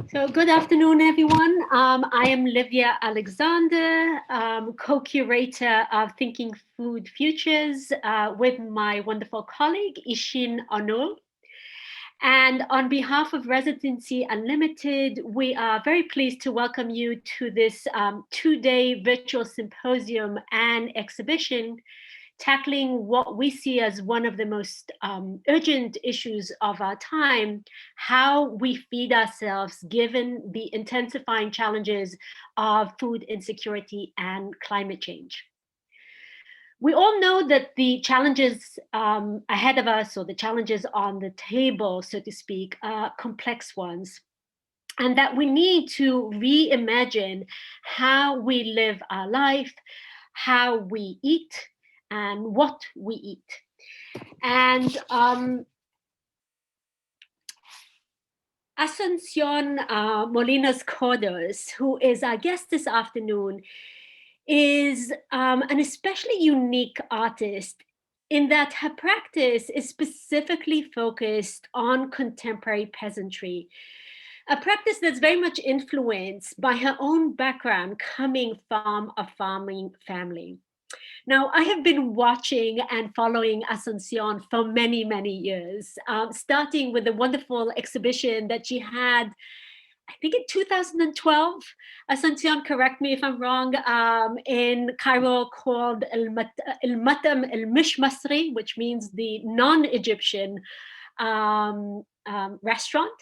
So good afternoon, everyone. I am Livia Alexander, co-curator of Thinking Food Futures with my wonderful colleague, Ishin Onul. And on behalf of Residency Unlimited, we are very pleased to welcome you to this two-day virtual symposium and exhibition tackling what we see as one of the most urgent issues of our time, how we feed ourselves given the intensifying challenges of food insecurity and climate change. We all know that the challenges ahead of us, or the challenges on the table, so to speak, are complex ones, and that we need to reimagine how we live our life, how we eat, and what we eat. And Asunción Molinos Gordo, who is our guest this afternoon, is an especially unique artist in that her practice is specifically focused on contemporary peasantry, a practice that's very much influenced by her own background coming from a farming family. Now, I have been watching and following Asunción for many, many years, starting with the wonderful exhibition that she had, I think in 2012. Asunción, correct me if I'm wrong, in Cairo, called El-Matam El-Mish-Masri, which means the non-Egyptian restaurant.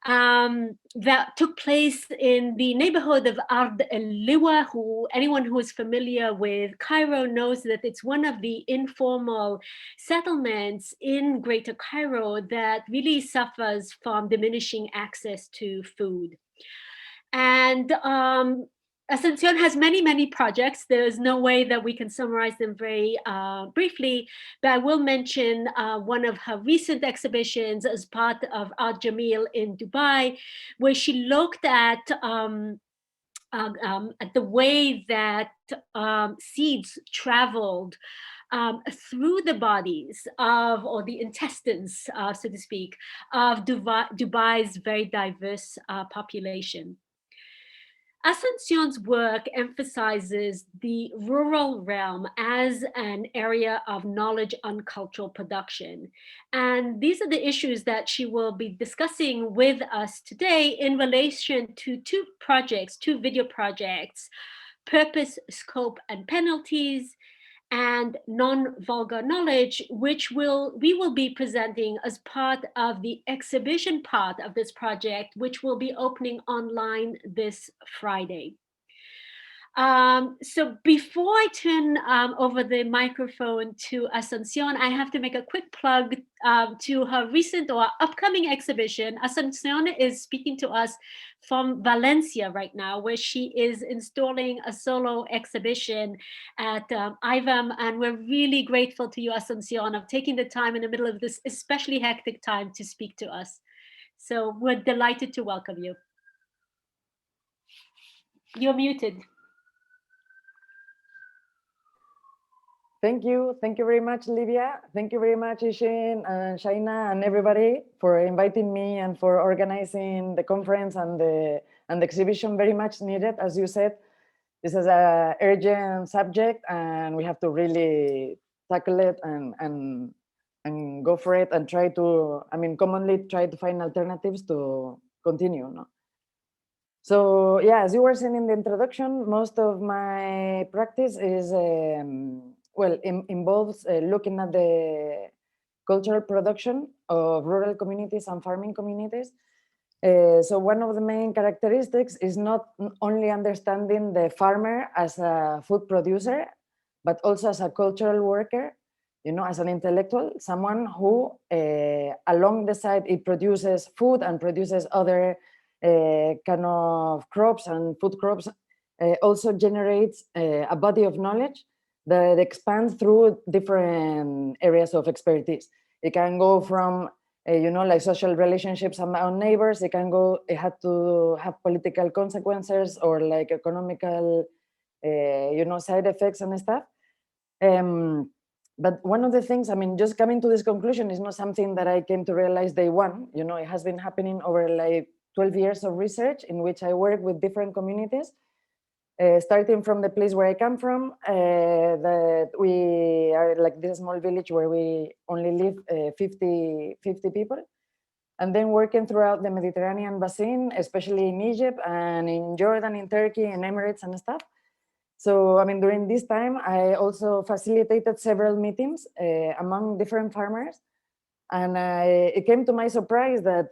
That took place in the neighborhood of Ard el-Liwa, anyone who is familiar with Cairo knows that it's one of the informal settlements in Greater Cairo that really suffers from diminishing access to food. And Asunción has many, many projects. There's no way that we can summarize them very briefly, but I will mention one of her recent exhibitions as part of Art Jamil in Dubai, where she looked at the way that seeds traveled through the bodies of, or the intestines, so to speak, of Dubai's very diverse population. Asunción's work emphasizes the rural realm as an area of knowledge on cultural production. And these are the issues that she will be discussing with us today in relation to two video projects, Purpose, Scope, and Penalties, and Non-vulgar Knowledge, which we will be presenting as part of the exhibition part of this project, which will be opening online this Friday. So before I turn over the microphone to Asunción, I have to make a quick plug to her recent or upcoming exhibition. Asunción is speaking to us from Valencia right now, where she is installing a solo exhibition at IVAM, and we're really grateful to you, Asunción, of taking the time in the middle of this especially hectic time to speak to us. So we're delighted to welcome you. You're muted. Thank you very much, Livia. Thank you very much, Ishin and Shaina and everybody for inviting me and for organizing the conference and the exhibition. Very much needed, as you said. This is an urgent subject, and we have to really tackle it and go for it and try to, commonly try to find alternatives to continue. No? So yeah, as you were saying in the introduction, most of my practice is involves looking at the cultural production of rural communities and farming communities. So one of the main characteristics is not only understanding the farmer as a food producer, but also as a cultural worker, as an intellectual, someone who along the side, it produces food and produces other kind of crops and food crops, also generates a body of knowledge that expands through different areas of expertise. It can go from, like social relationships among neighbors. It had to have political consequences or like economical, side effects and stuff. But one of the things, just coming to this conclusion is not something that I came to realize day one. It has been happening over like 12 years of research in which I work with different communities, starting from the place where I come from, that we are like this small village where we only live 50 people, and then working throughout the Mediterranean basin, especially in Egypt and in Jordan, in Turkey, in Emirates and stuff. So, I mean, during this time, I also facilitated several meetings among different farmers. And it came to my surprise that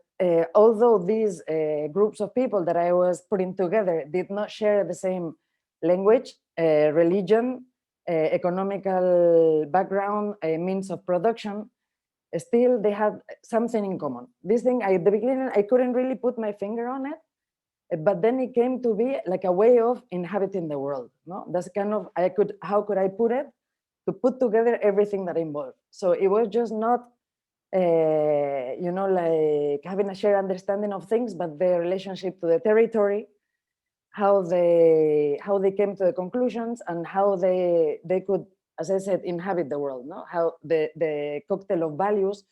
although these groups of people that I was putting together did not share the same language, religion, economical background, means of production, still they had something in common. This thing, at the beginning, I couldn't really put my finger on it, but then it came to be like a way of inhabiting the world. No, that's kind of, how could I put it, to put together everything that involved. So it was just not, you know, like having a shared understanding of things, but their relationship to the territory, how they came to the conclusions, and how they could, as I said, inhabit the world. No, how the cocktail of values,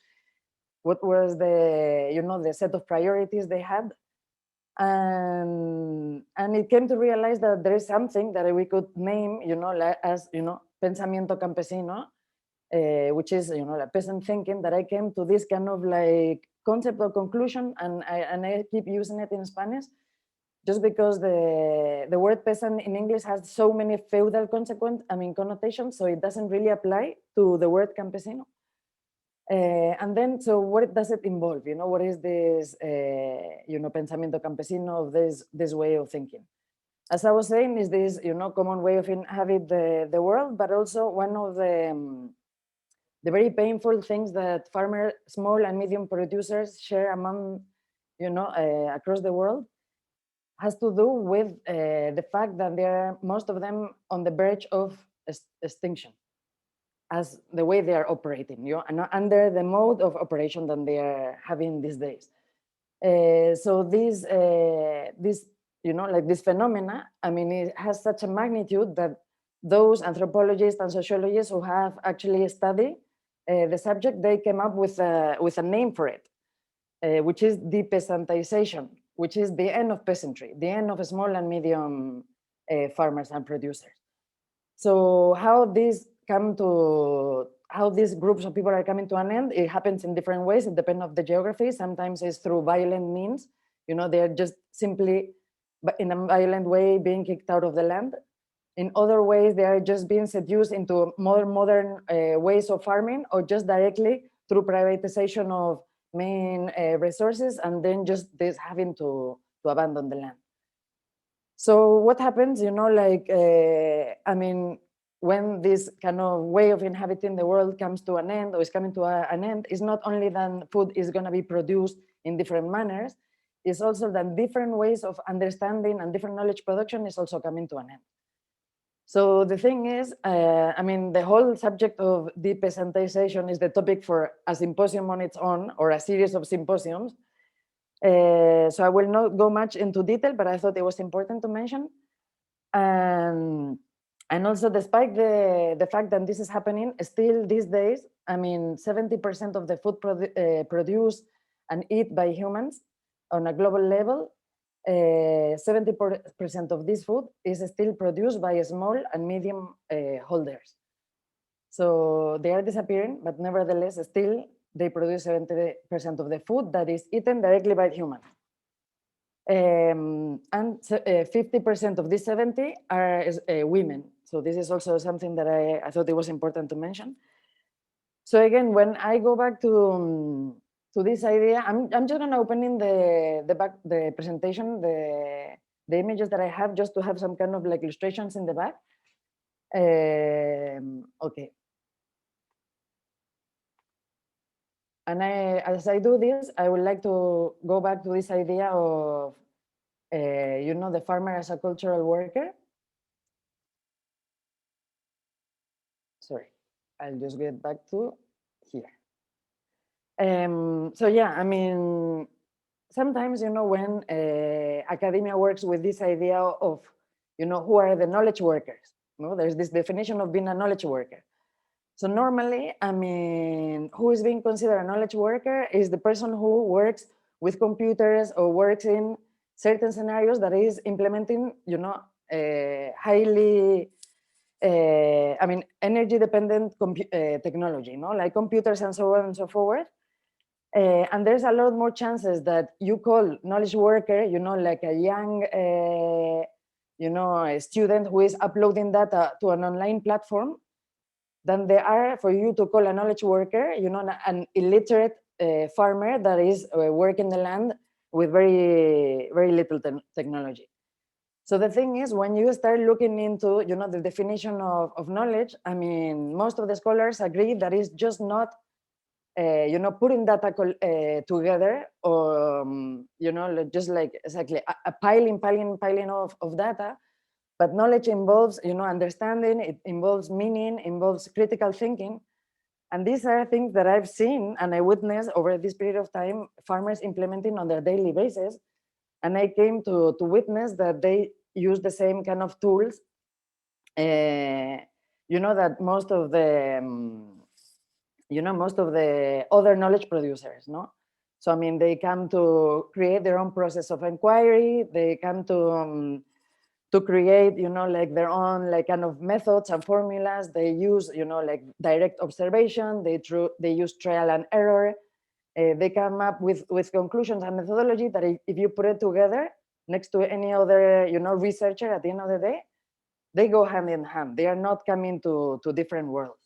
what was the, you know, the set of priorities they had. And it came to realize that there is something that we could name, you know, like, as, you know, Pensamiento Campesino, which is, you know, like peasant thinking, that I came to this kind of like concept or conclusion, and I keep using it in Spanish, just because the word peasant in English has so many feudal connotations, so it doesn't really apply to the word campesino. And then, so what does it involve? You know, what is this, you know, Pensamiento Campesino, this way of thinking? As I was saying, is this, you know, common way of inhabit the world, but also one of the very painful things that farmers, small and medium producers share among, you know, across the world, has to do with the fact that they are, most of them, on the verge of extinction, as the way they are operating, you know, and under the mode of operation that they are having these days. So this, you know, like this phenomena, I mean, it has such a magnitude that those anthropologists and sociologists who have actually studied the subject, they came up with a name for it, which is depeasantization, which is the end of peasantry, the end of small and medium farmers and producers. So how these groups of people are coming to an end, it happens in different ways. It depends on the geography. Sometimes it's through violent means. You know, they're just simply, but in a violent way, being kicked out of the land. In other ways, they are just being seduced into more modern ways of farming, or just directly through privatization of main resources, and then just this having to abandon the land. So what happens, you know, like, I mean, when this kind of way of inhabiting the world comes to an end, or is coming to an end, it's not only that food is going to be produced in different manners, it's also that different ways of understanding and different knowledge production is also coming to an end. So the thing is, I mean, the whole subject of depeasantization is the topic for a symposium on its own, or a series of symposiums. So I will not go much into detail, but I thought it was important to mention. And also, despite the fact that this is happening, still these days, I mean, 70% of the food produced and eaten by humans on a global level, 70% of this food is still produced by small and medium holders. So they are disappearing, but nevertheless, still they produce 70% of the food that is eaten directly by humans. And 50% of these 70 are women. So this is also something that I thought it was important to mention. So again, when I go back to this idea, I'm just going to open in the presentation, the images that I have, just to have some kind of like illustrations in the back. Okay. And as I do this, I would like to go back to this idea of, you know, the farmer as a cultural worker. Sorry, I'll just get back to here. So yeah, I mean, sometimes, you know, when academia works with this idea of, you know, who are the knowledge workers? You know, there's this definition of being a knowledge worker. So normally, I mean, who is being considered a knowledge worker is the person who works with computers or works in certain scenarios that is implementing, highly, energy dependent technology, like computers and so on and so forth. And there's a lot more chances that you call knowledge worker, like a young, a student who is uploading data to an online platform, than there are for you to call a knowledge worker, an illiterate farmer that is working the land with very, very little technology. So the thing is, when you start looking into, the definition of knowledge, most of the scholars agree that it's just not, putting data together, or, just like exactly a piling of data. But knowledge involves, understanding, it involves meaning, involves critical thinking. And these are things that I've seen and I witnessed over this period of time, farmers implementing on their daily basis. And I came to witness that they use the same kind of tools, that most of the, most of the other knowledge producers, no? So, they come to create their own process of inquiry. They come to create, like their own like kind of methods and formulas. They use, like direct observation. They use trial and error. They come up with conclusions and methodology that if you put it together next to any other, researcher, at the end of the day, they go hand in hand. They are not coming to different worlds.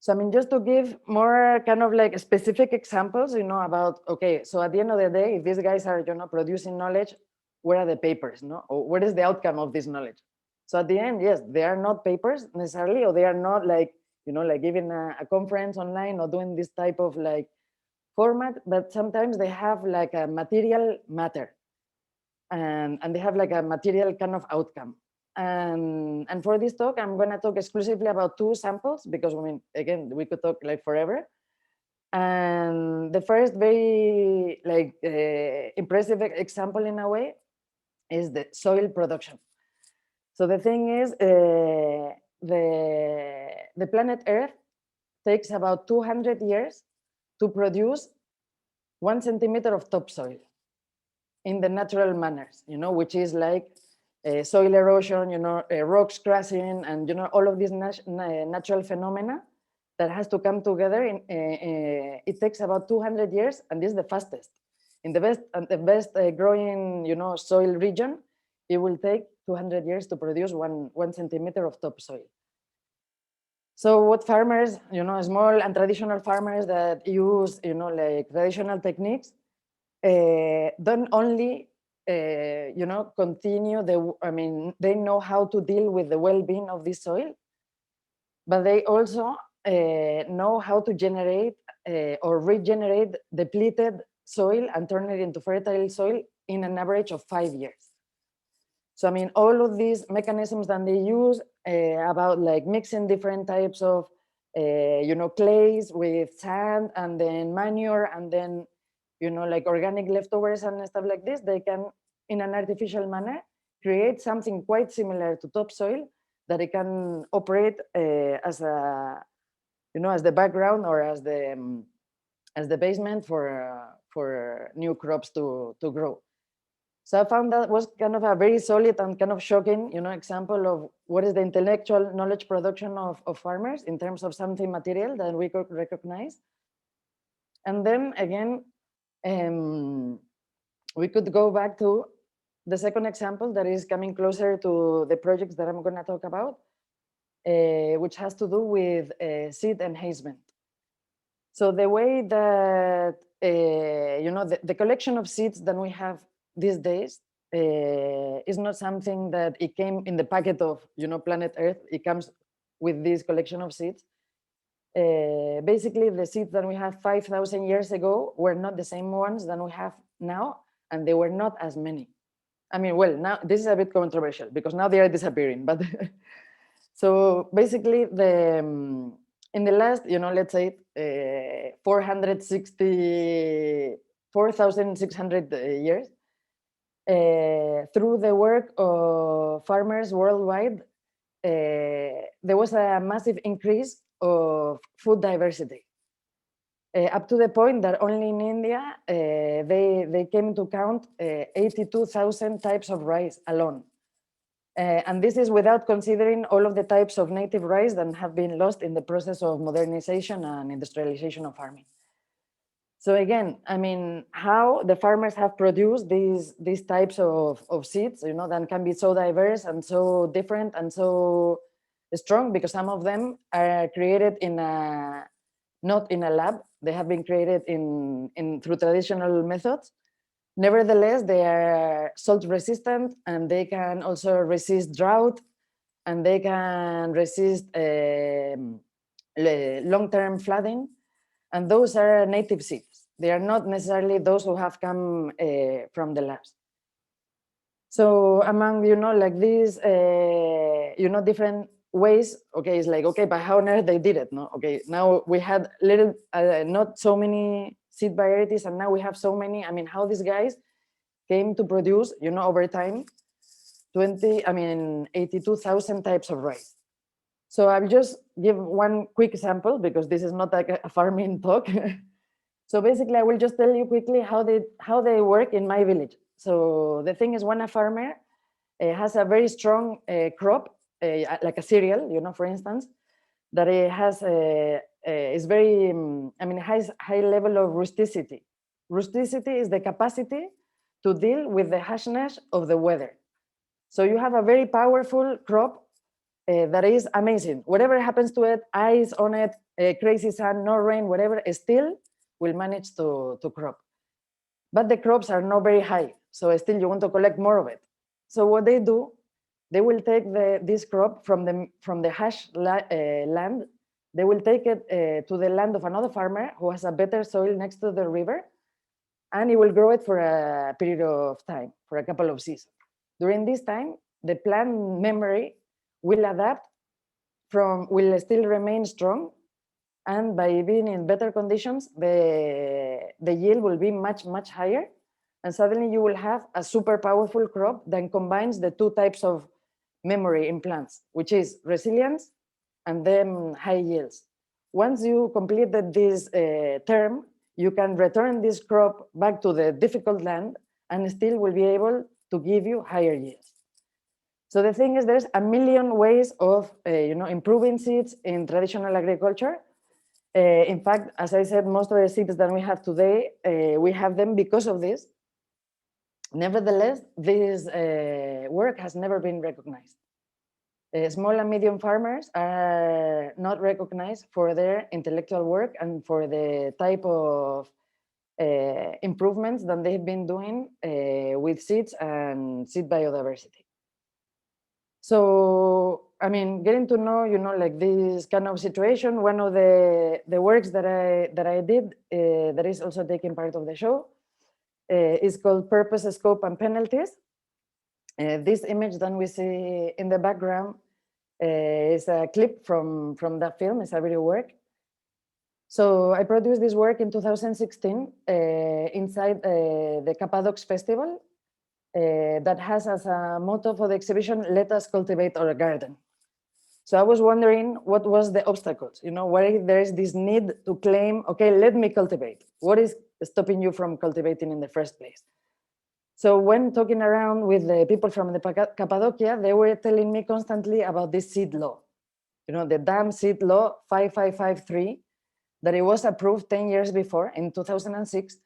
So, just to give more kind of like specific examples, about, okay, so at the end of the day, if these guys are, producing knowledge, where are the papers, no? Or what is the outcome of this knowledge? So at the end, yes, they are not papers necessarily, or they are not like, like giving a conference online or doing this type of like format, but sometimes they have like a material matter, and they have like a material kind of outcome. And for this talk, I'm going to talk exclusively about two samples, because again, we could talk like forever. And the first very like impressive example in a way is the soil production. So the thing is, the planet Earth takes about 200 years to produce 1 centimeter of topsoil in the natural manners, which is like soil erosion, rocks crashing, and all of these natural phenomena that has to come together. It takes about 200 years, and this is the fastest. In the best growing, soil region, it will take 200 years to produce one centimeter of topsoil. So what farmers, small and traditional farmers that use, like traditional techniques, don't only, continue they know how to deal with the well-being of this soil, but they also know how to generate or regenerate depleted soil and turn it into fertile soil in an average of 5 years. So, all of these mechanisms that they use about like mixing different types of, clays with sand and then manure and then, like organic leftovers and stuff like this, they can, in an artificial manner, create something quite similar to topsoil that it can operate as a, as the background or as the basement for new crops to grow. So I found that was kind of a very solid and kind of shocking, example of what is the intellectual knowledge production of farmers in terms of something material that we could recognize. And then again, we could go back to the second example that is coming closer to the projects that I'm going to talk about, which has to do with seed enhancement. So the way that, the collection of seeds that we have these days is not something that it came in the packet of, planet Earth. It comes with this collection of seeds. Basically, the seeds that we have 5,000 years ago were not the same ones that we have now, and they were not as many. Well, now this is a bit controversial because now they are disappearing. But so basically, in the last, let's say 4,600 years, through the work of farmers worldwide, there was a massive increase of food diversity. up to the point that only in India, they came to count 82,000 types of rice alone. And this is without considering all of the types of native rice that have been lost in the process of modernization and industrialization of farming. So again, I mean, how the farmers have produced these types of seeds, that can be so diverse and so different and so strong, because some of them are created not in a lab. They have been created through traditional methods. Nevertheless, they are salt resistant, and they can also resist drought, and they can resist long-term flooding. And those are native seeds. They are not necessarily those who have come from the labs. So among, like these, different ways, okay, it's like, okay, but how on earth they did it, no? Okay, now we had not so many seed varieties, and now we have so many. I mean, how these guys came to produce, over time, 82,000 types of rice. So I'll just give one quick example, because this is not like a farming talk. So basically, I will just tell you quickly how they work in my village. So the thing is, when a farmer has a very strong crop, like a cereal, for instance, that it has is very, has high level of rusticity. Rusticity is the capacity to deal with the harshness of the weather. So you have a very powerful crop that is amazing. Whatever happens to it, ice on it, crazy sun, no rain, whatever, still will manage to crop. But the crops are not very high, so still you want to collect more of it. So what they do, they will take this crop from the harsh land. They will take it to the land of another farmer who has a better soil next to the river, and he will grow it for a period of time, for a couple of seasons. During this time, the plant memory will adapt will still remain strong, and by being in better conditions, the yield will be much, much higher, and suddenly you will have a super powerful crop that combines the two types of memory in plants, which is resilience and then high yields. Once you completed this term, you can return this crop back to the difficult land and still will be able to give you higher yields. So the thing is, there's a million ways of improving seeds in traditional agriculture. In fact, as I said, most of the seeds that we have today, we have them because of this. Nevertheless, this work has never been recognized. Small and medium farmers are not recognized for their intellectual work and for the type of improvements that they've been doing with seeds and seed biodiversity. So, getting to know, like this kind of situation, one of the works that I did that is also taking part of the show is called Purpose, Scope, and Penalties. This image that we see in the background is a clip from that film. It's a video work. So I produced this work in 2016 inside the Cappadox Festival that has as a motto for the exhibition, "Let us cultivate our garden." So I was wondering what was the obstacles, why there is this need to claim, okay, let me cultivate. What is stopping you from cultivating in the first place? So when talking around with the people from the Cappadocia, they were telling me constantly about this seed law, the damn seed law 5553, that it was approved 10 years before in 2006.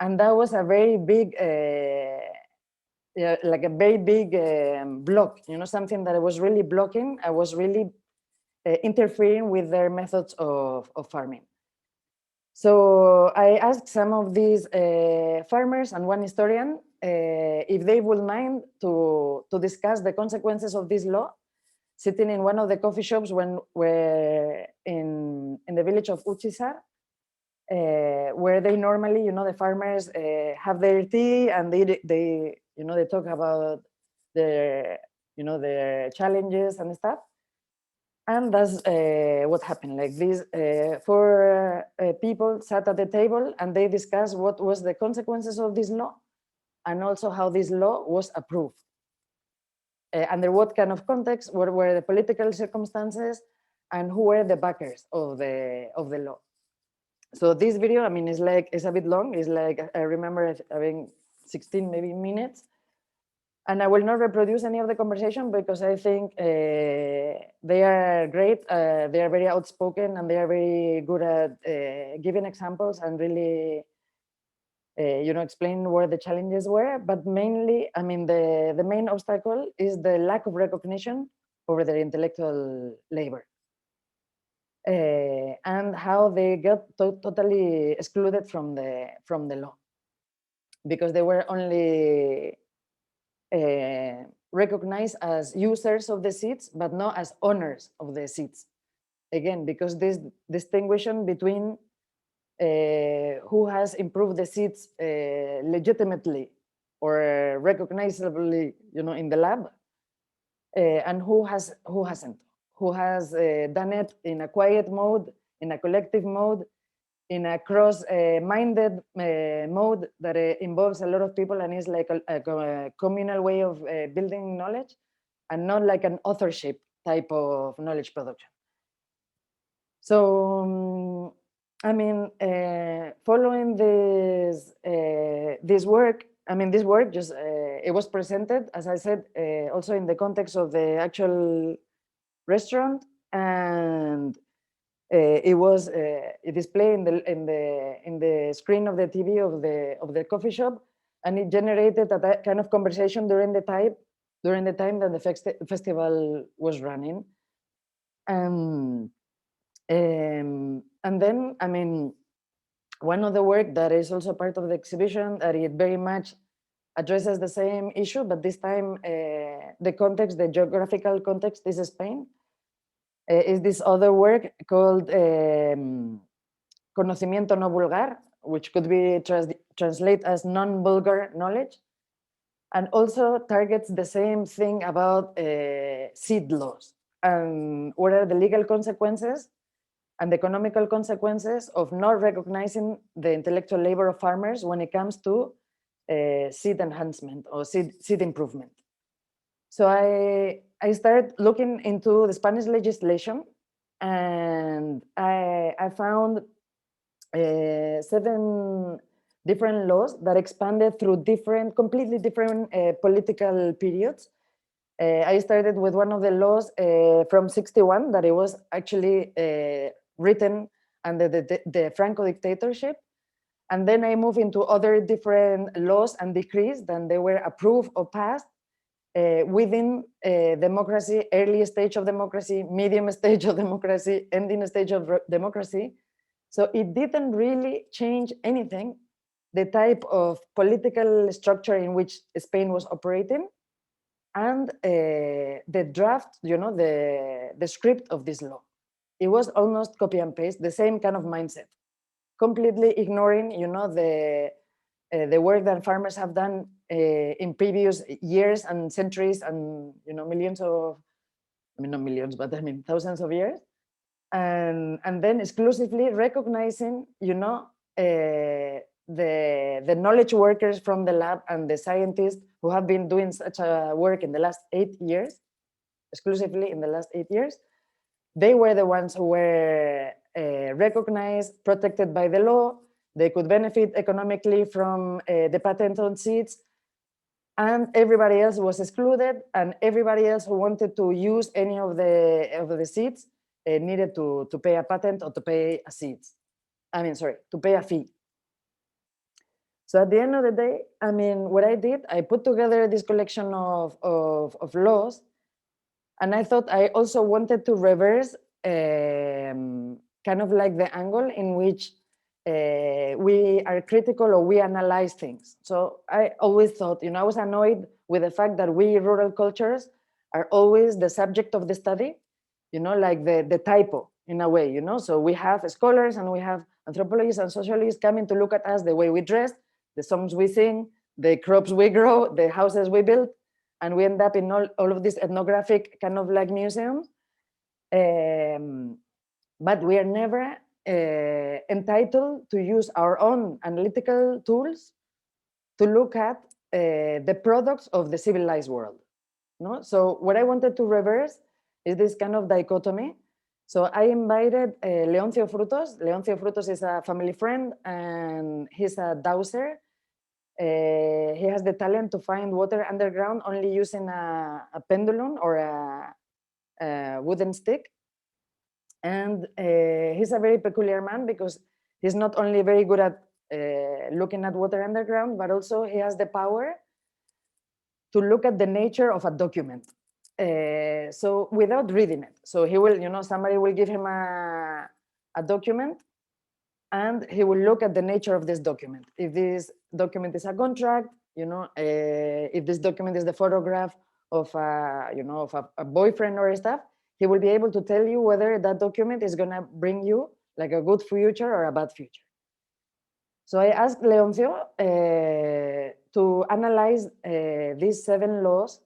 And that was a very big, block, something that I was really blocking. I was really interfering with their methods of farming. So I asked some of these farmers and one historian if they would mind to discuss the consequences of this law, sitting in one of the coffee shops when we're in the village of Uchisar, where they normally, the farmers have their tea and they talk about their challenges and stuff. And that's what happened. Like these four people sat at the table and they discussed what was the consequences of this law and also how this law was approved. Under what kind of context, what were the political circumstances, and who were the backers of the law. So this video, I mean, it's a bit long. It's like, I remember having 16 maybe minutes. And I will not reproduce any of the conversation because I think they are great. They are very outspoken and they are very good at giving examples and really, explain where the challenges were. But mainly, I mean, the main obstacle is the lack of recognition over their intellectual labor. And how they got totally excluded from the law because they were only recognized as users of the seats, but not as owners of the seats. Again, because this distinction between who has improved the seats legitimately or recognizably, in the lab, and who hasn't, who has done it in a quiet mode, in a collective mode, in a cross-minded mode that involves a lot of people and is like a communal way of building knowledge and not like an authorship type of knowledge production. So, I mean, following this work, this work just, it was presented, as I said, also in the context of the actual restaurant, and it was displayed in the screen of the TV of the coffee shop, and it generated a kind of conversation during the time that the festival was running. And then, I mean, one of the work that is also part of the exhibition that it very much addresses the same issue, but this time the context, the geographical context is Spain. Is this other work called Conocimiento no vulgar, which could be translated as non-vulgar knowledge, and also targets the same thing about seed laws and what are the legal consequences and the economical consequences of not recognizing the intellectual labor of farmers when it comes to seed enhancement or seed improvement. So I started looking into the Spanish legislation, and I found 7 different laws that expanded through completely different political periods. I started with one of the laws from 61 that it was actually written under the Franco dictatorship. And then I moved into other different laws and decrees that they were approved or passed within democracy, early stage of democracy, medium stage of democracy, ending stage of democracy. So it didn't really change anything, the type of political structure in which Spain was operating, and the draft, the script of this law. It was almost copy and paste, the same kind of mindset, completely ignoring, the work that farmers have done in previous years and centuries and, millions of, not millions, but thousands of years. And then exclusively recognizing, the knowledge workers from the lab and the scientists who have been doing such a work in the last 8 years, exclusively in the last 8 years. They were the ones who were recognized, protected by the law. They could benefit economically from the patent on seeds, and everybody else was excluded, and everybody else who wanted to use any of the seeds needed to pay a patent or to pay a seeds. To pay a fee. So at the end of the day, what I did, I put together this collection of laws, and I thought I also wanted to reverse kind of like the angle in which we are critical or we analyze things. So I always thought, I was annoyed with the fact that we rural cultures are always the subject of the study, like the typo in a way, So we have scholars and we have anthropologists and sociologists coming to look at us, the way we dress, the songs we sing, the crops we grow, the houses we build, and we end up in all of this ethnographic kind of like museum. But we are never entitled to use our own analytical tools to look at the products of the civilized world. No? So what I wanted to reverse is this kind of dichotomy So I invited Leoncio Frutos. Leoncio Frutos is a family friend and he's a dowser. He has the talent to find water underground only using a pendulum or a wooden stick. And he's a very peculiar man because he's not only very good at looking at water underground, but also he has the power to look at the nature of a document. So without reading it. So he will, somebody will give him a document and he will look at the nature of this document. If this document is a contract, if this document is the photograph of a boyfriend or stuff, he will be able to tell you whether that document is gonna bring you like a good future or a bad future. So I asked Leoncio to analyze these 7 laws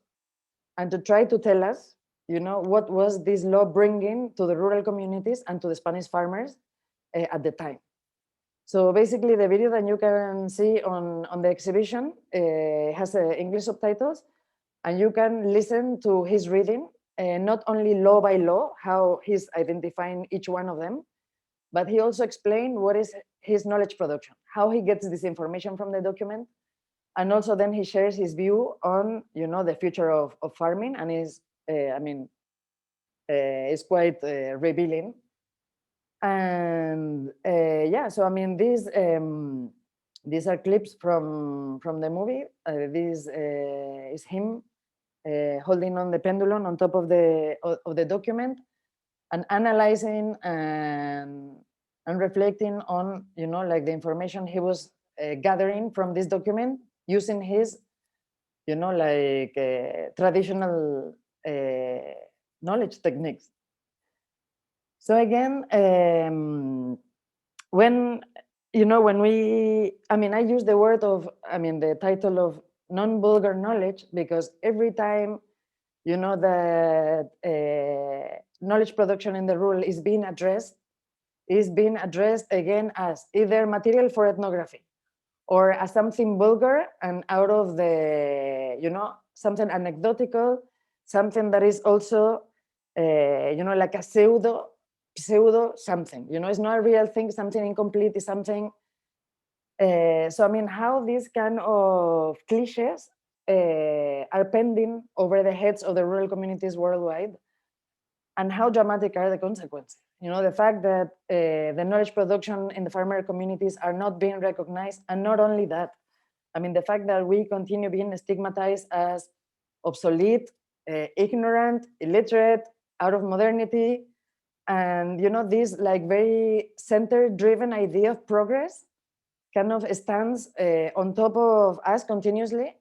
and to try to tell us, what was this law bringing to the rural communities and to the Spanish farmers at the time. So basically the video that you can see on the exhibition has English subtitles, and you can listen to his reading, not only law by law, how he's identifying each one of them, but he also explained what is his knowledge production, how he gets this information from the document. And also then he shares his view on, the future of farming, and is, is quite revealing. And yeah, so these are clips from the movie. This is him holding on the pendulum on top of the document and analyzing and reflecting on, like the information he was gathering from this document using his, traditional knowledge techniques. So again, when we, I use the word of, the title of non-vulgar knowledge, because every time, that knowledge production in the rural is being addressed again as either material for ethnography or as something vulgar and out of the, something anecdotal, something that is also, like a pseudo something, it's not a real thing, something incomplete is something. So how these kind of cliches are pending over the heads of the rural communities worldwide, and how dramatic are the consequences? The fact that the knowledge production in the farmer communities are not being recognized, and not only that, the fact that we continue being stigmatized as obsolete, ignorant, illiterate, out of modernity, and this like very center-driven idea of progress kind of stands on top of us continuously.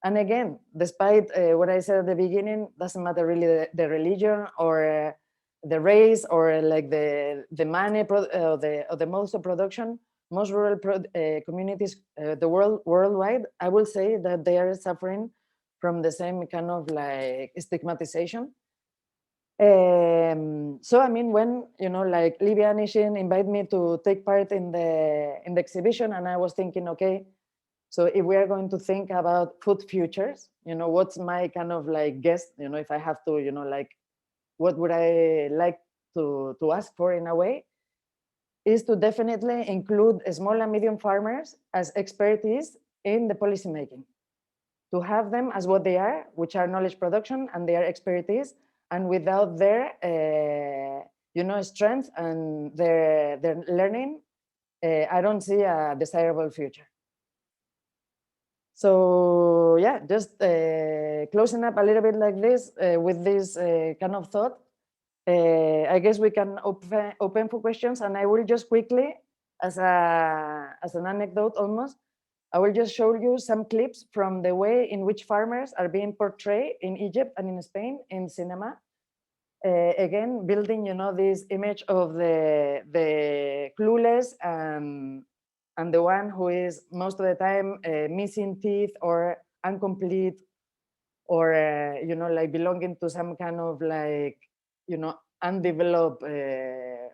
And again, despite what I said at the beginning, doesn't matter really the religion or the race or like the money or the modes of production. Most rural communities, worldwide, I will say that they are suffering from the same kind of like stigmatization. So when like Livia and Ishin invite me to take part in the exhibition, and I was thinking, okay, so if we are going to think about food futures, what's my kind of like guess, if I have to, like what would I like to ask for in a way, is to definitely include small and medium farmers as expertise in the policy making, to have them as what they are, which are knowledge production and their expertise, and without their strength and their learning, I don't see a desirable future. So yeah, just closing up a little bit like this with this kind of thought, I guess we can open for questions, and I will just quickly, as an anecdote almost, I will just show you some clips from the way in which farmers are being portrayed in Egypt and in Spain in cinema. Again, building, this image of the clueless and the one who is most of the time missing teeth or incomplete, or like belonging to some kind of like undeveloped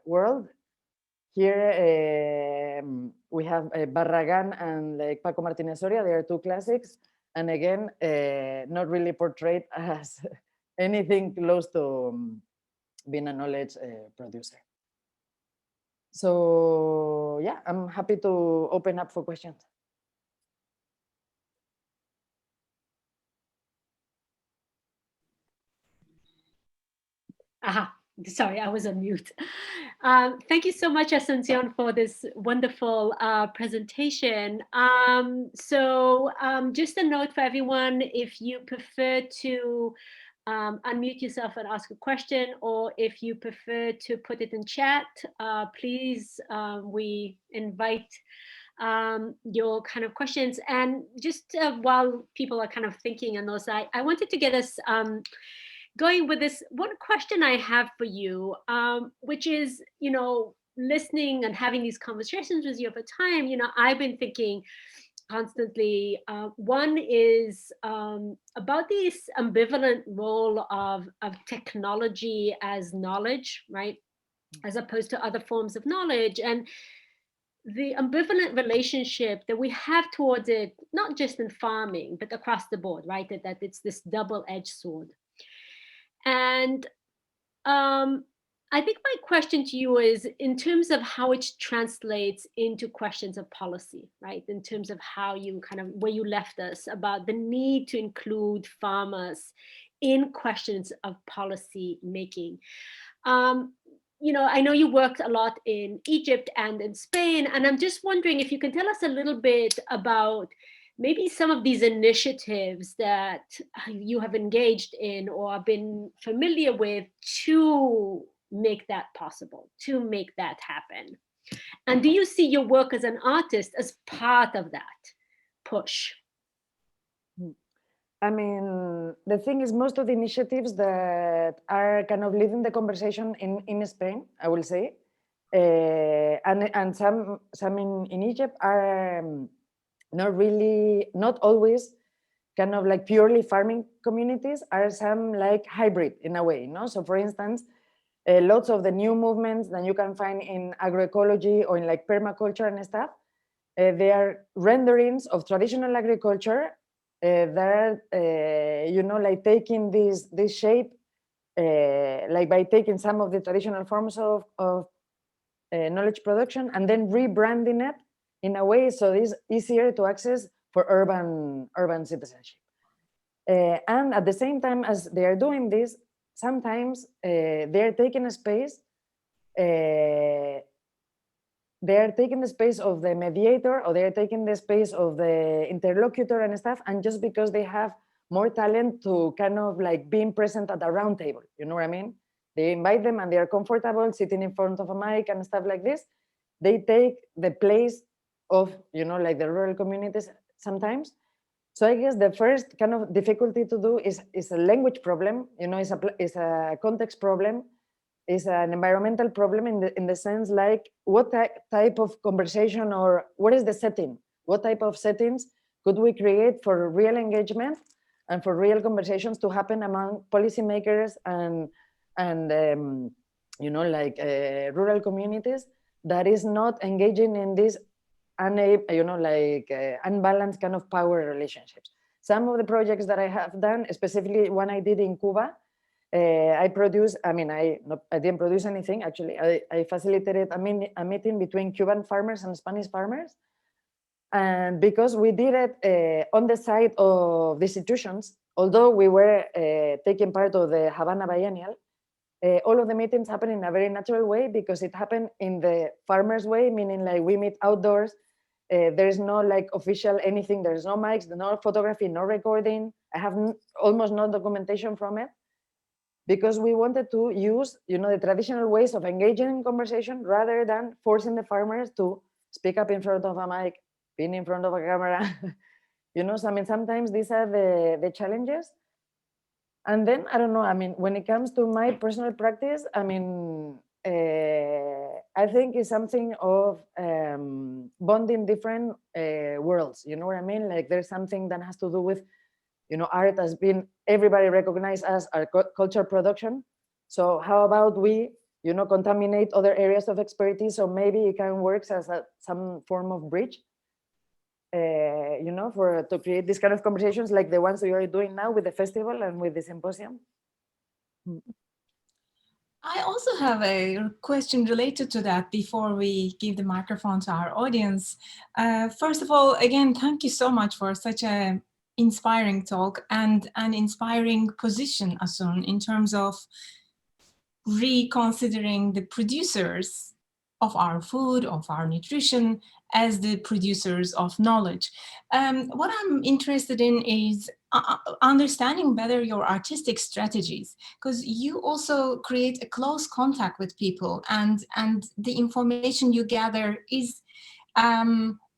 world. Here we have Barragan and like Paco Martínez Soria. They are 2 classics, and again not really portrayed as anything close to being a knowledge producer. So yeah, I'm happy to open up for questions. Aha, sorry, I was on mute. Thank you so much, Asunción, for this wonderful presentation. Just a note for everyone, if you prefer to unmute yourself and ask a question, or if you prefer to put it in chat, please, we invite your kind of questions. And just while people are kind of thinking on those, I wanted to get us going with this one question I have for you, which is, listening and having these conversations with you over time, I've been thinking constantly. One is about this ambivalent role of technology as knowledge, right? As opposed to other forms of knowledge. And the ambivalent relationship that we have towards it, not just in farming, but across the board, right? That it's this double-edged sword. And I think my question to you is in terms of how it translates into questions of policy, right? In terms of how you kind of, where you left us about the need to include farmers in questions of policy making. I know you worked a lot in Egypt and in Spain, and I'm just wondering if you can tell us a little bit about maybe some of these initiatives that you have engaged in or been familiar with to make that possible, to make that happen. And do you see your work as an artist as part of that push? I mean, the thing is, most of the initiatives that are kind of leading the conversation in Spain, I will say, and some in Egypt are not always kind of like purely farming communities, are some like hybrid in a way, So for instance, lots of the new movements that you can find in agroecology or in like permaculture and stuff, they are renderings of traditional agriculture that are, like taking this shape, like by taking some of the traditional forms of knowledge production and then rebranding it in a way so it's easier to access for urban citizenship. And at the same time as they are doing this, sometimes they are taking a space. They are taking the space of the mediator, or they are taking the space of the interlocutor and stuff, and just because they have more talent to kind of like being present at a round table, you know what I mean? They invite them and they are comfortable sitting in front of a mic and stuff like this. They take the place of, like the rural communities sometimes. So I guess the first kind of difficulty to do is a language problem, is a context problem, is an environmental problem in the sense like what type of conversation or what is the setting? What type of settings could we create for real engagement and for real conversations to happen among policymakers and rural communities that is not engaging in this unbalanced kind of power relationships. Some of the projects that I have done, specifically one I did in Cuba, I didn't produce anything, actually. I facilitated a meeting between Cuban farmers and Spanish farmers. And because we did it on the side of the institutions, although we were taking part of the Havana Biennial, all of the meetings happen in a very natural way because it happened in the farmers' way, meaning like we meet outdoors. There's no like official anything. There's no mics, no photography, no recording. I have almost no documentation from it because we wanted to use, the traditional ways of engaging in conversation rather than forcing the farmers to speak up in front of a mic, being in front of a camera. So sometimes these are the challenges. And then, I don't know, when it comes to my personal practice, I think it's something of bonding different worlds, you know what I mean? Like there's something that has to do with, art has been everybody recognized as our culture production. So how about we, contaminate other areas of expertise, so maybe it can work as some form of bridge. To create these kind of conversations like the ones we are doing now with the festival and with the symposium. I also have a question related to that before we give the microphone to our audience. First of all, again, thank you so much for such a inspiring talk and an inspiring position, Asun, in terms of reconsidering the producers of our food, of our nutrition, as the producers of knowledge. What I'm interested in is understanding better your artistic strategies, because you also create a close contact with people, and the information you gather is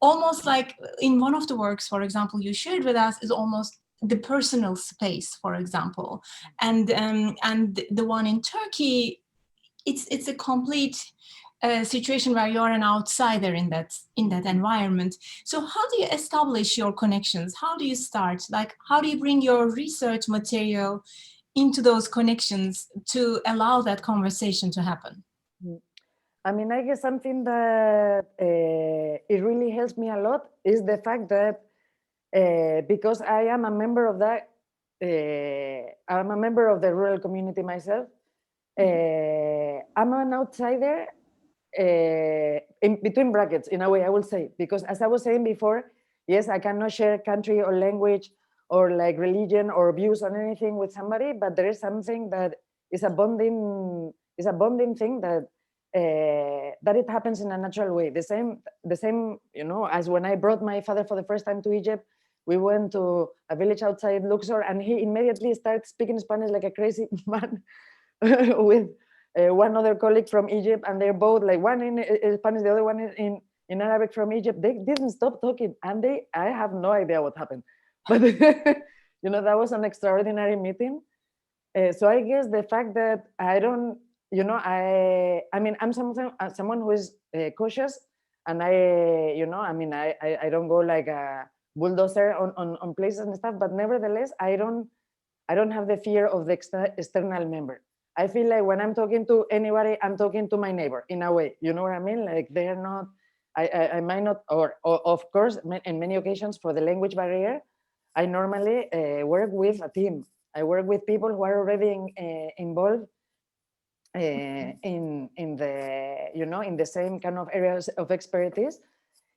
almost like in one of the works, for example, you shared with us, is almost the personal space, for example, and the one in Turkey, it's a complete situation where you're an outsider in that environment. So how do you establish your connections? How do you start? Like, how do you bring your research material into those connections to allow that conversation to happen? I mean, I guess something that it really helps me a lot is the fact that because I am a member of that, I'm a member of the rural community myself. I'm an outsider in between brackets, in a way, I will say, because as I was saying before, yes, I cannot share country or language or like religion or views on anything with somebody, but there is something that is a bonding thing that that it happens in a natural way. The same, you know, as when I brought my father for the first time to Egypt. We went to a village outside Luxor, and he immediately started speaking Spanish like a crazy man with one other colleague from Egypt, and they're both like one in Spanish, the other one in Arabic from Egypt. They didn't stop talking, and I have no idea what happened, but you know, that was an extraordinary meeting. So I guess the fact that I don't, you know, I mean, I'm someone who is cautious, and you know, I mean, I don't go like a bulldozer on places and stuff, but nevertheless, I don't have the fear of the external member. I feel like when I'm talking to anybody, I'm talking to my neighbor in a way. You know what I mean? Like they are not. I might not, or of course, in many occasions for the language barrier, I normally work with a team. I work with people who are already involved in the, you know, in the same kind of areas of expertise.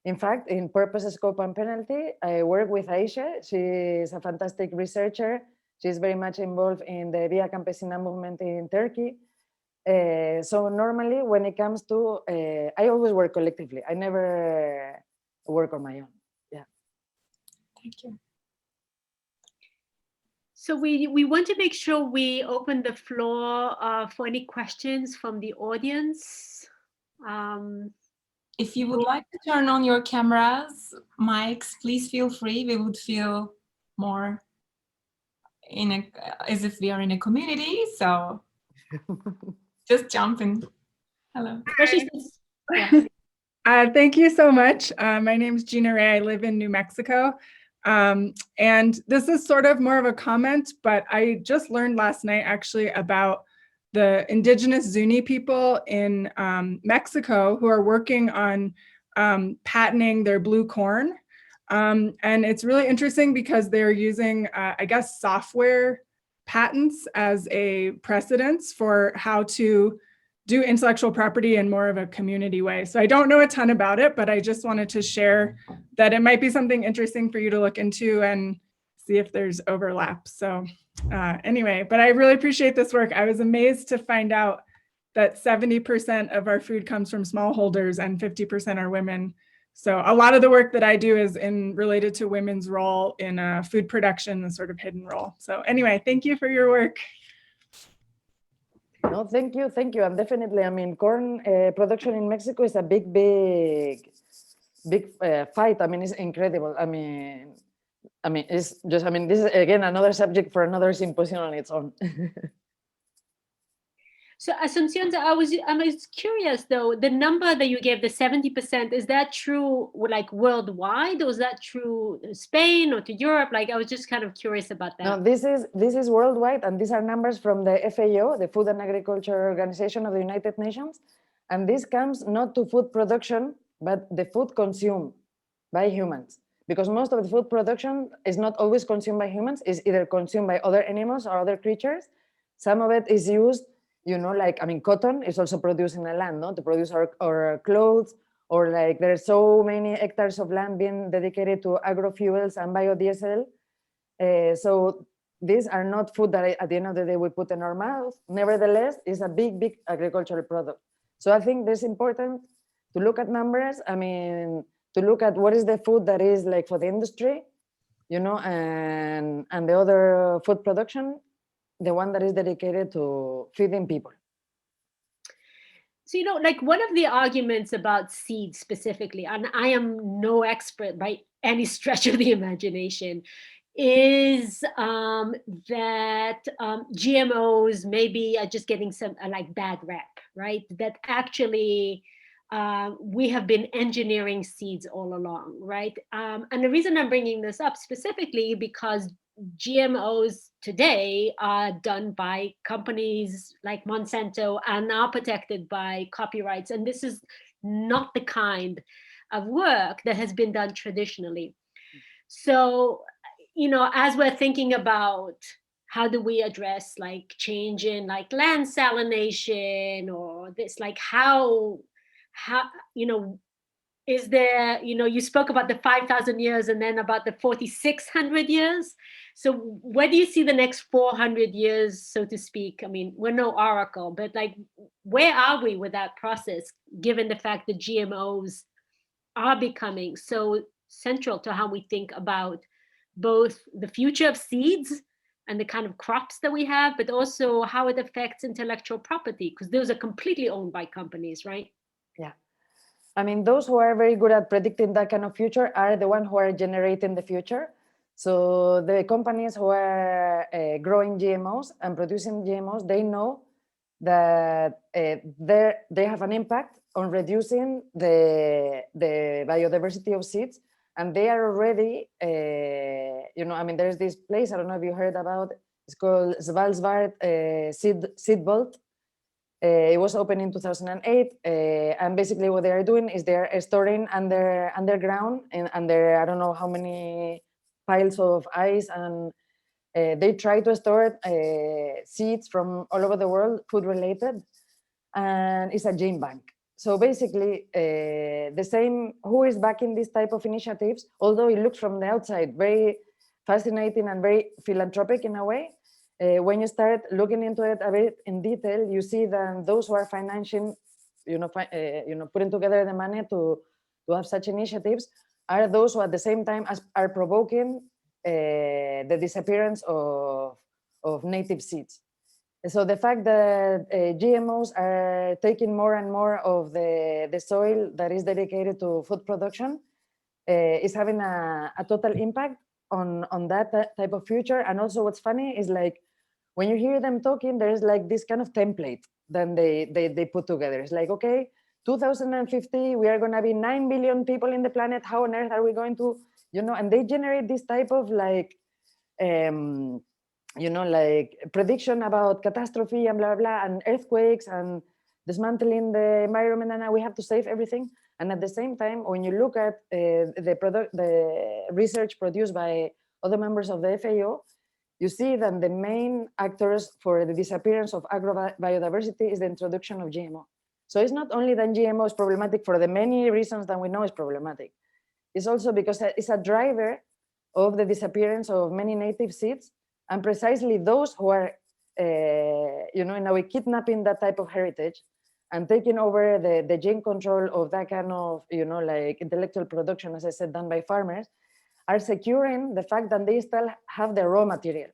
In fact, in Purpose, Scope, and Penalty, I work with Aisha. She's a fantastic researcher. She's very much involved in the Via Campesina movement in Turkey. So normally when it comes to, I always work collectively. I never work on my own. Yeah. Thank you. So we want to make sure we open the floor for any questions from the audience. If you would like to turn on your cameras, mics, please feel free. We would feel more as if we are in a community. So just jump in. Hello. Thank you so much. My name is Gina Ray. I live in New Mexico. And this is sort of more of a comment, but I just learned last night actually about the indigenous Zuni people in Mexico who are working on patenting their blue corn. And it's really interesting because they're using, I guess, software patents as a precedence for how to do intellectual property in more of a community way. So I don't know a ton about it, but I just wanted to share that it might be something interesting for you to look into and see if there's overlap. So anyway, but I really appreciate this work. I was amazed to find out that 70% of our food comes from smallholders and 50% are women. So a lot of the work that I do is related to women's role in food production, the sort of hidden role. So anyway, thank you for your work. No, thank you, and definitely, I mean, corn production in Mexico is a big fight. I mean, it's incredible. I mean, it's just, I mean, this is again another subject for another symposium on its own. So Asunción, I was curious though, the number that you gave, the 70%, is that true like worldwide, or is that true to Spain or to Europe? Like I was just kind of curious about that. No, this is worldwide, and these are numbers from the FAO, the Food and Agriculture Organization of the United Nations, and this comes not to food production, but the food consumed by humans, because most of the food production is not always consumed by humans, it's either consumed by other animals or other creatures. Some of it is used like, I mean, cotton is also produced in a land, no, to produce our clothes, or like there are so many hectares of land being dedicated to agrofuels and biodiesel. So these are not food that at the end of the day we put in our mouth. Nevertheless, it's a big agricultural product. So I think it's important to look at numbers. I mean, to look at what is the food that is like for the industry, and the other food production, the one that is dedicated to feeding people. So, like one of the arguments about seeds specifically, and I am no expert by any stretch of the imagination, is that GMOs maybe are just getting some like bad rep, right? That actually we have been engineering seeds all along, right? And the reason I'm bringing this up specifically because GMOs today are done by companies like Monsanto and are protected by copyrights. And this is not the kind of work that has been done traditionally. So, as we're thinking about how do we address like change in like land salination or this, like how, is there, you spoke about the 5,000 years and then about the 4,600 years. So where do you see the next 400 years, so to speak? I mean, we're no oracle, but like, where are we with that process, given the fact that GMOs are becoming so central to how we think about both the future of seeds and the kind of crops that we have, but also how it affects intellectual property, because those are completely owned by companies, right? Yeah. I mean, those who are very good at predicting that kind of future are the ones who are generating the future. So the companies who are growing GMOs and producing GMOs, they know that they have an impact on reducing the biodiversity of seeds. And they are already, I mean, there's this place, I don't know if you heard about, it's called Svalbard Seed Vault. It was opened in 2008, and basically what they are doing is they're storing underground and under I don't know how many piles of ice, and they try to store seeds from all over the world, food related, and it's a gene bank. So basically, the same who is backing this type of initiatives, although it looks from the outside very fascinating and very philanthropic in a way. When you start looking into it a bit in detail, you see that those who are financing, putting together the money to have such initiatives are those who at the same time are provoking the disappearance of native seeds. So the fact that GMOs are taking more and more of the soil that is dedicated to food production is having a total impact on that type of future. And also what's funny is like, when you hear them talking, there's like this kind of template that they put together. It's like, okay, 2050, we are going to be 9 billion people in the planet. How on earth are we going to, and they generate this type of like, like prediction about catastrophe and blah, blah, and earthquakes and dismantling the environment, and we have to save everything. And at the same time, when you look at the research produced by other members of the FAO, you see that the main actors for the disappearance of agrobiodiversity is the introduction of GMO. So it's not only that GMO is problematic for the many reasons that we know is problematic. It's also because it's a driver of the disappearance of many native seeds, and precisely those who are, in a way, kidnapping that type of heritage and taking over the gene control of that kind of, like intellectual production, as I said, done by farmers, are securing the fact that they still have the raw material.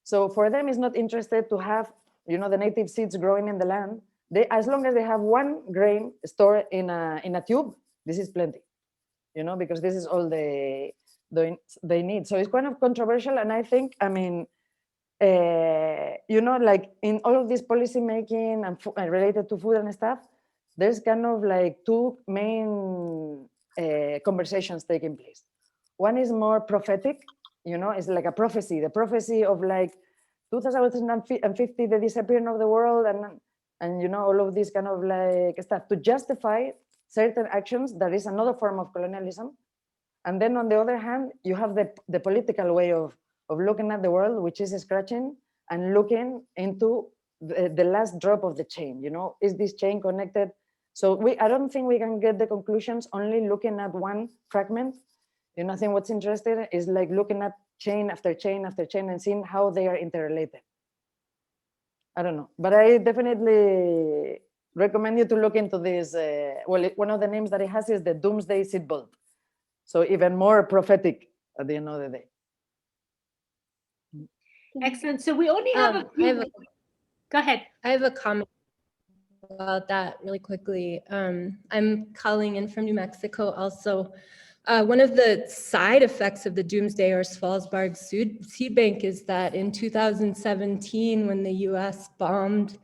So for them, it's not interested to have, the native seeds growing in the land. As long as they have one grain stored in a tube, this is plenty, because this is all they need. So it's kind of controversial. And I think, I mean, like in all of this policy making and related to food and stuff, there's kind of like two main conversations taking place. One is more prophetic, it's like a prophecy, the prophecy of like 2050, the disappearance of the world, and all of this kind of like stuff to justify certain actions. That is another form of colonialism. And then on the other hand, you have the political way of looking at the world, which is scratching and looking into the last drop of the chain, you know, is this chain connected? So I don't think we can get the conclusions only looking at one fragment. You know, I think what's interesting is like looking at chain after chain after chain and seeing how they are interrelated. I don't know, but I definitely recommend you to look into this. Well, one of the names that it has is the Doomsday Seatbelt. So even more prophetic at the end of the day. Excellent. So we only have a few. Go ahead. I have a comment about that really quickly. I'm calling in from New Mexico also. One of the side effects of the Doomsday or Svalbard seed bank is that in 2017, when the US bombed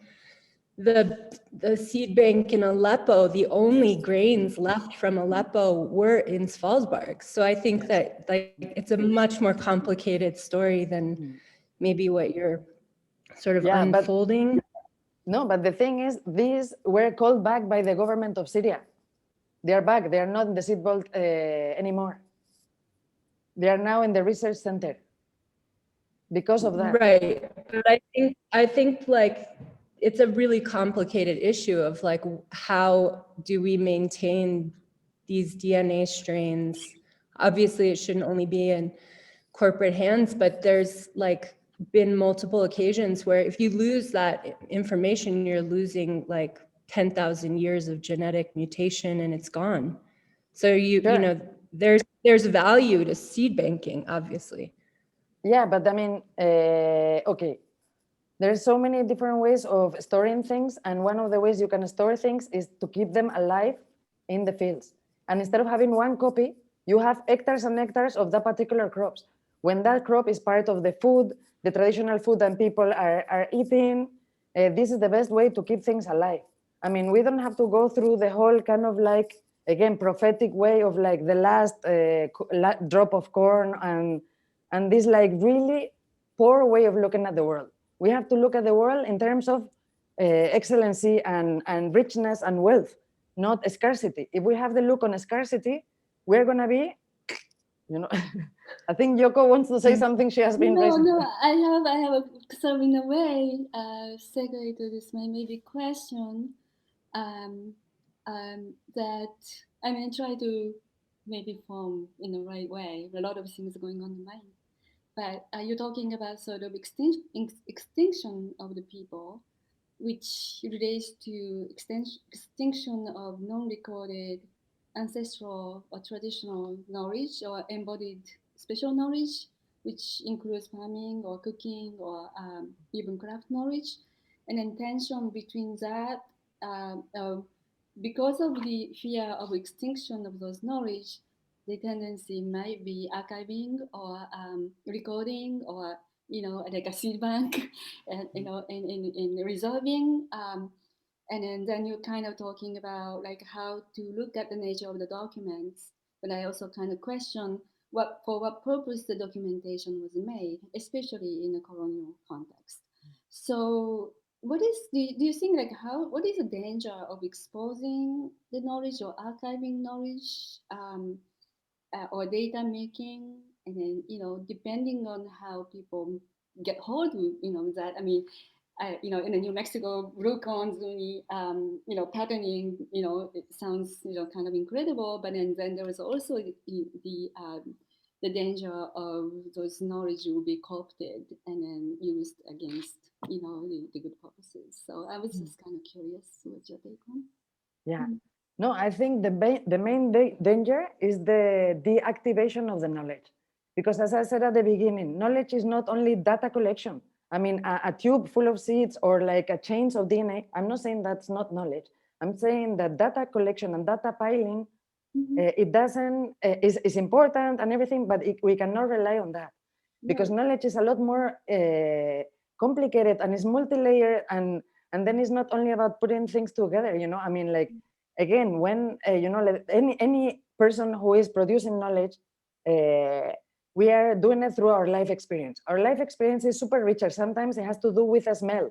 the seed bank in Aleppo, the only grains left from Aleppo were in Svalbard. So I think that like it's a much more complicated story than maybe what you're sort of unfolding. But the thing is, these were called back by the government of Syria. They are back. They are not in the seed vault anymore. They are now in the research center because of that. Right. But I think like it's a really complicated issue of like, how do we maintain these DNA strains? Obviously, it shouldn't only be in corporate hands, but there's like been multiple occasions where if you lose that information, you're losing like 10,000 years of genetic mutation and it's gone. So you know, there's value to seed banking, obviously. Yeah, but I mean, okay. There's so many different ways of storing things. And one of the ways you can store things is to keep them alive in the fields. And instead of having one copy, you have hectares and hectares of that particular crops. When that crop is part of the food, the traditional food that people are eating, this is the best way to keep things alive. I mean, we don't have to go through the whole kind of like, again, prophetic way of like the last drop of corn and this like really poor way of looking at the world. We have to look at the world in terms of excellency and richness and wealth, not scarcity. If we have the look on scarcity, we're gonna be, you know, I think Yoko wants to say something. She has been raising. No, I have a sort of in a way segue to this maybe question that I mean try to maybe form in the right way. A lot of things going on in mind. But you're talking about sort of extinction of the people, which relates to extinction of non-recorded ancestral or traditional knowledge or embodied special knowledge, which includes farming or cooking or even craft knowledge. And then tension between that, because of the fear of extinction of those knowledge, the tendency might be archiving or recording or, you know, like a seed bank, and, you know, in resolving. And then you're kind of talking about like how to look at the nature of the documents. But I also kind of question for what purpose the documentation was made, especially in a colonial context. So do you think like what is the danger of exposing the knowledge or archiving knowledge? Or data making, and then, you know, depending on how people get hold of, you know, that, I mean, you know, in the New Mexico blue corn zuni, you know, patterning, you know, it sounds, you know, kind of incredible, but then there is also the danger of those knowledge will be co-opted and then used against, you know, the good purposes. So I was just kind of curious, what's your take on? Yeah. No, I think the main danger is the deactivation of the knowledge. Because as I said at the beginning, knowledge is not only data collection. I mean, a tube full of seeds or like a chains of DNA, I'm not saying that's not knowledge. I'm saying that data collection and data piling, it doesn't, is important and everything, but we cannot rely on that. Because knowledge is a lot more complicated and is multi-layered, and then it's not only about putting things together, you know, I mean, like, again, when, you know, any person who is producing knowledge, we are doing it through our life experience. Our life experience is super rich. Sometimes it has to do with a smell,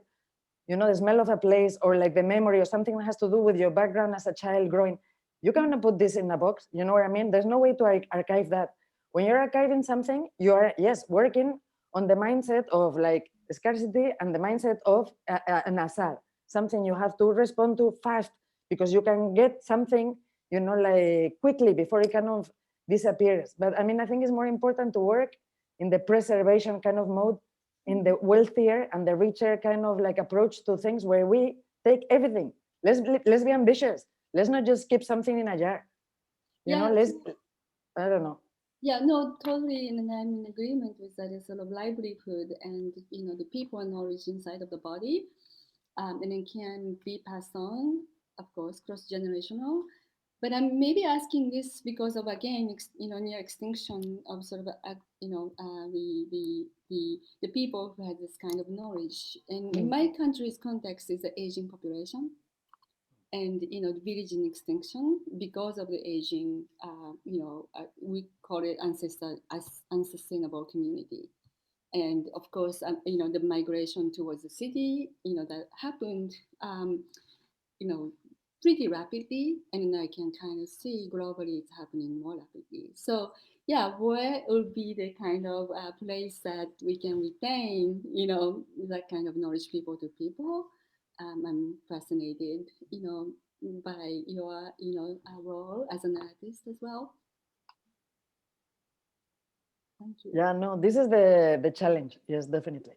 you know, the smell of a place, or like the memory or something that has to do with your background as a child growing. You cannot put this in a box, you know what I mean? There's no way to archive that. When you're archiving something, you are, yes, working on the mindset of like scarcity and the mindset of an azar, something you have to respond to fast because you can get something, you know, like quickly before it kind of disappears. But I mean, I think it's more important to work in the preservation kind of mode, in the wealthier and the richer kind of like approach to things where we take everything. Let's be ambitious. Let's not just keep something in a jar. You know, I don't know. Yeah, no, totally, and I'm in agreement with that. It's sort of livelihood and, you know, the people and knowledge inside of the body, and it can be passed on, of course, cross-generational. But I'm maybe asking this because of, again, you know, near extinction of sort of, you know, the people who had this kind of knowledge. And in my country's context is the aging population. And, you know, the village in extinction because of the aging, you know, we call it unsustainable community. And of course, you know, the migration towards the city, you know, that happened, you know, pretty rapidly. And I can kind of see globally it's happening more rapidly. So yeah, where would be the kind of place that we can retain, you know, that kind of knowledge people to people? I'm fascinated, you know, by your, you know, role as an artist as well. Thank you. Yeah, no, this is the challenge. Yes, definitely.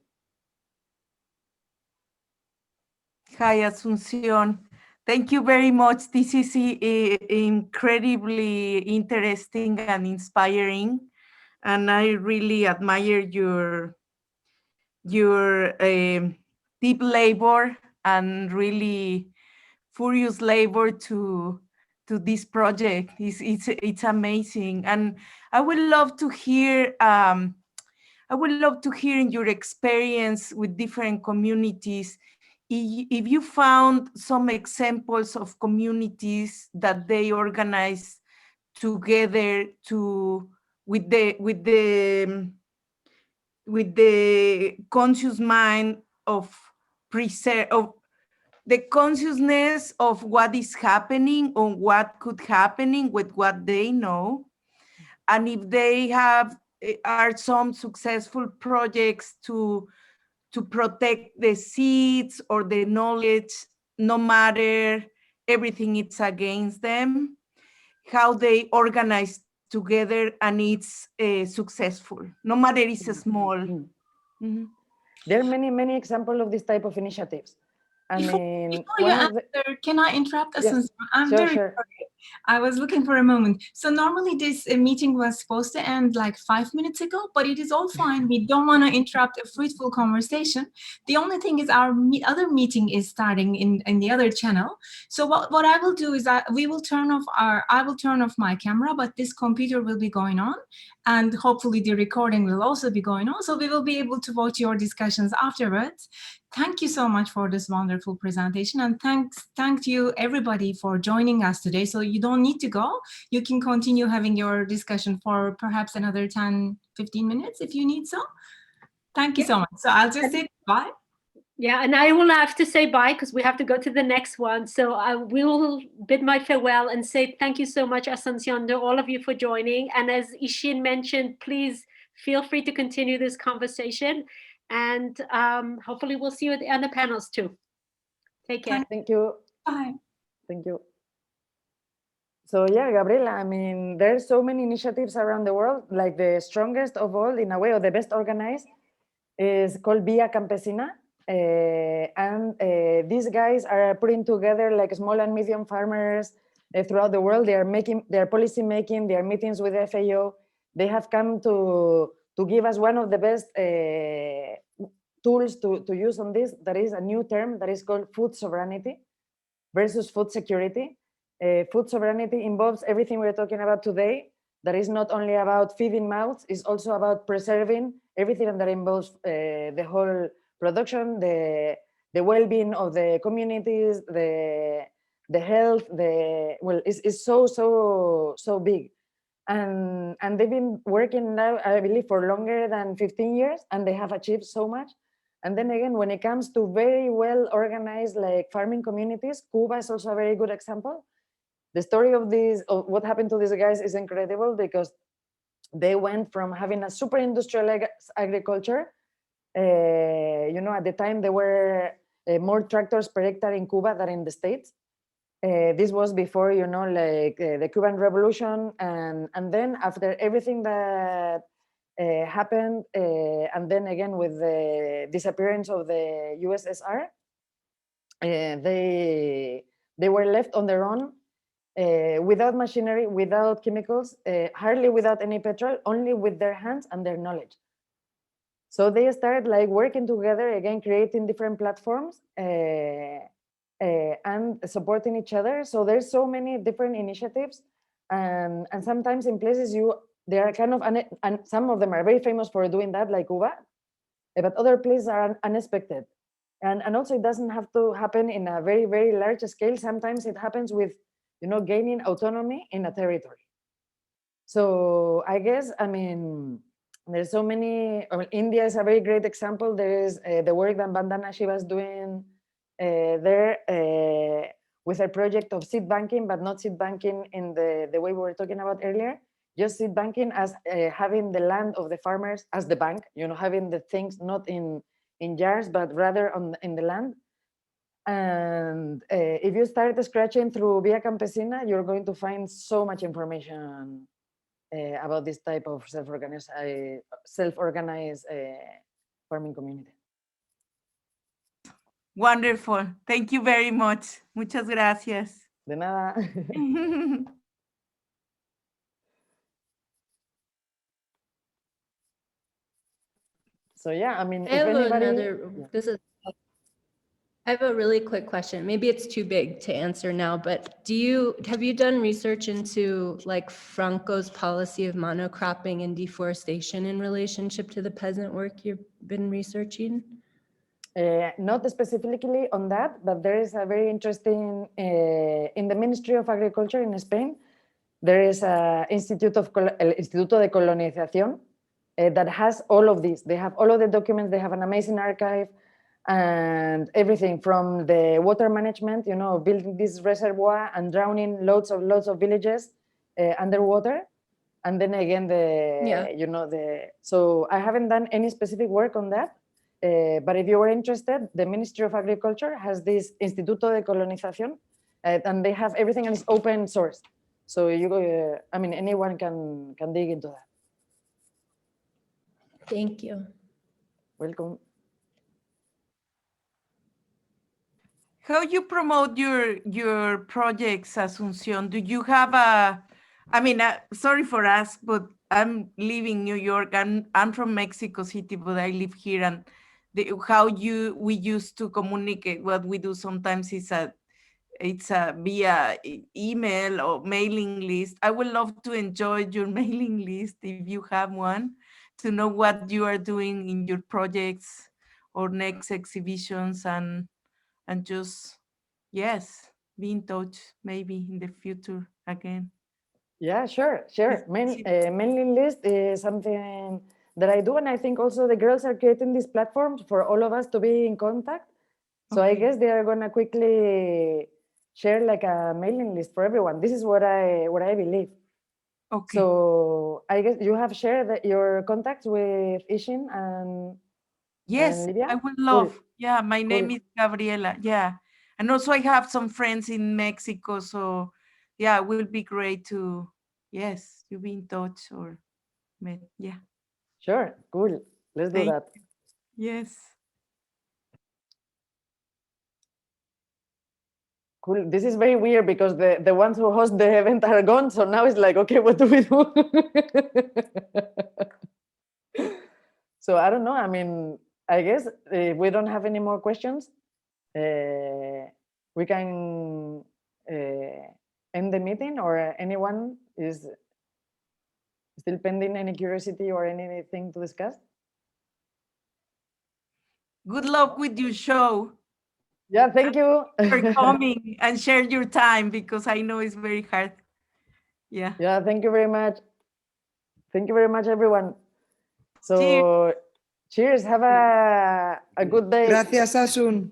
Hi, Asunción. Thank you very much. This is incredibly interesting and inspiring, and I really admire your deep labor and really furious labor to this project. It's amazing, and I would love to hear. I would love to hear in your experience with different communities, if you found some examples of communities that they organize together with the conscious mind of the consciousness of what is happening or what could happening with what they know, and if they are some successful projects to protect the seeds or the knowledge, no matter everything it's against them, how they organize together and it's successful, no matter it's small. Mm-hmm. There are many examples of this type of initiatives. Before you answer, can I interrupt? Yes. I'm sure, very sure. sorry. I was looking for a moment. So normally this meeting was supposed to end like 5 minutes ago, but it is all fine. We don't want to interrupt a fruitful conversation. The only thing is our other meeting is starting in the other channel. So what I will do is I will turn off my camera, but this computer will be going on, and hopefully the recording will also be going on. So we will be able to watch your discussions afterwards. Thank you so much for this wonderful presentation, and thank you everybody for joining us today. So you don't need to go. You can continue having your discussion for perhaps another 10, 15 minutes if you need so. Thank you so much. So I'll just say bye. Yeah, and I will have to say bye because we have to go to the next one. So I will bid my farewell and say thank you so much, Asunción, to all of you for joining. And as Ishin mentioned, please feel free to continue this conversation. And hopefully we'll see you at the other panels too. Take care. Thank you. Bye. Thank you. So yeah, Gabriela, I mean, there's so many initiatives around the world, like the strongest of all, in a way, or the best organized, is called Via Campesina. These guys are putting together like small and medium farmers throughout the world. They are making their policy making, their meetings with FAO. They have come to give us one of the best tools to use on this. That is a new term that is called food sovereignty versus food security. Food sovereignty involves everything we're talking about today. That is not only about feeding mouths, it's also about preserving everything that involves the whole production, the well-being of the communities, the health, it's so big. And they've been working now, I believe, for longer than 15 years, and they have achieved so much. And then again, when it comes to very well organized like farming communities, Cuba is also a very good example. The story of what happened to these guys is incredible because they went from having a super industrialized agriculture You know, at the time there were more tractors per hectare in Cuba than in the States. This was before, you know, like the Cuban Revolution, and then after everything that happened, and then again with the disappearance of the USSR, they were left on their own, without machinery, without chemicals, hardly without any petrol, only with their hands and their knowledge. So they started like working together again, creating different platforms and supporting each other. So there's so many different initiatives, and sometimes in places they are kind of, and some of them are very famous for doing that, like Cuba, but other places are unexpected. And also it doesn't have to happen in a very, very large scale. Sometimes it happens with, you know, gaining autonomy in a territory. So I guess, I mean, there's so many, India is a very great example. There is the work that Vandana Shiva is doing there with a project of seed banking, but not seed banking in the way we were talking about earlier, just seed banking as having the land of the farmers as the bank, you know, having the things not in jars, but rather in the land. And if you start scratching through Via Campesina, you're going to find so much information about this type of self-organized farming community. Wonderful. Thank you very much. Muchas gracias. De nada. So yeah, I mean, I have anybody... I have a really quick question. Maybe it's too big to answer now, but have you done research into like Franco's policy of monocropping and deforestation in relationship to the peasant work you've been researching? Not specifically on that, but there is a very interesting, in the Ministry of Agriculture in Spain, there is an Instituto de Colonización that has all of this. They have all of the documents, they have an amazing archive, and everything from the water management, you know, building this reservoir and drowning loads of villages underwater. And then again, you know, so I haven't done any specific work on that. But if you were interested, the Ministry of Agriculture has this Instituto de Colonización, and they have everything, and it's open source. So I mean, anyone can dig into that. Thank you. Welcome. How you promote your projects, Asunción? Do you have I mean, sorry for ask, but I'm living New York. I'm from Mexico City, but I live here, and we used to communicate. What we do sometimes is it's via email or mailing list. I would love to enjoy your mailing list if you have one, to know what you are doing in your projects or next exhibitions, and just, yes, be in touch maybe in the future again. Yeah, sure. Mailing list is something that I do, and I think also the girls are creating these platforms for all of us to be in contact. So I guess they are gonna quickly share like a mailing list for everyone. This is what I believe. Okay. So I guess you have shared your contacts with Ishin and yes, Livia? I would love. Cool. Yeah, my name is Gabriela. Yeah, and also I have some friends in Mexico, so yeah, it will be great to to be in touch or yeah. Sure, cool. Let's do that. Yes. Cool. This is very weird because the ones who host the event are gone. So now it's like, okay, what do we do? So I don't know. I mean, I guess if we don't have any more questions, we can end the meeting, or anyone is still pending any curiosity or anything to discuss. Good luck with your show. Yeah, thank you for coming and share your time, because I know it's very hard. Yeah. Yeah, thank you very much. Thank you very much, everyone. So cheers. Have a good day. Gracias, Asun.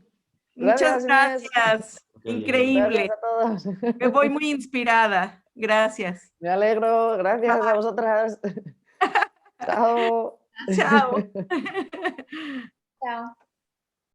Muchas gracias. Increíble. Gracias a todos. Me voy muy inspirada. Gracias. Me alegro. Gracias a vosotras. Chao. Ciao. Ciao.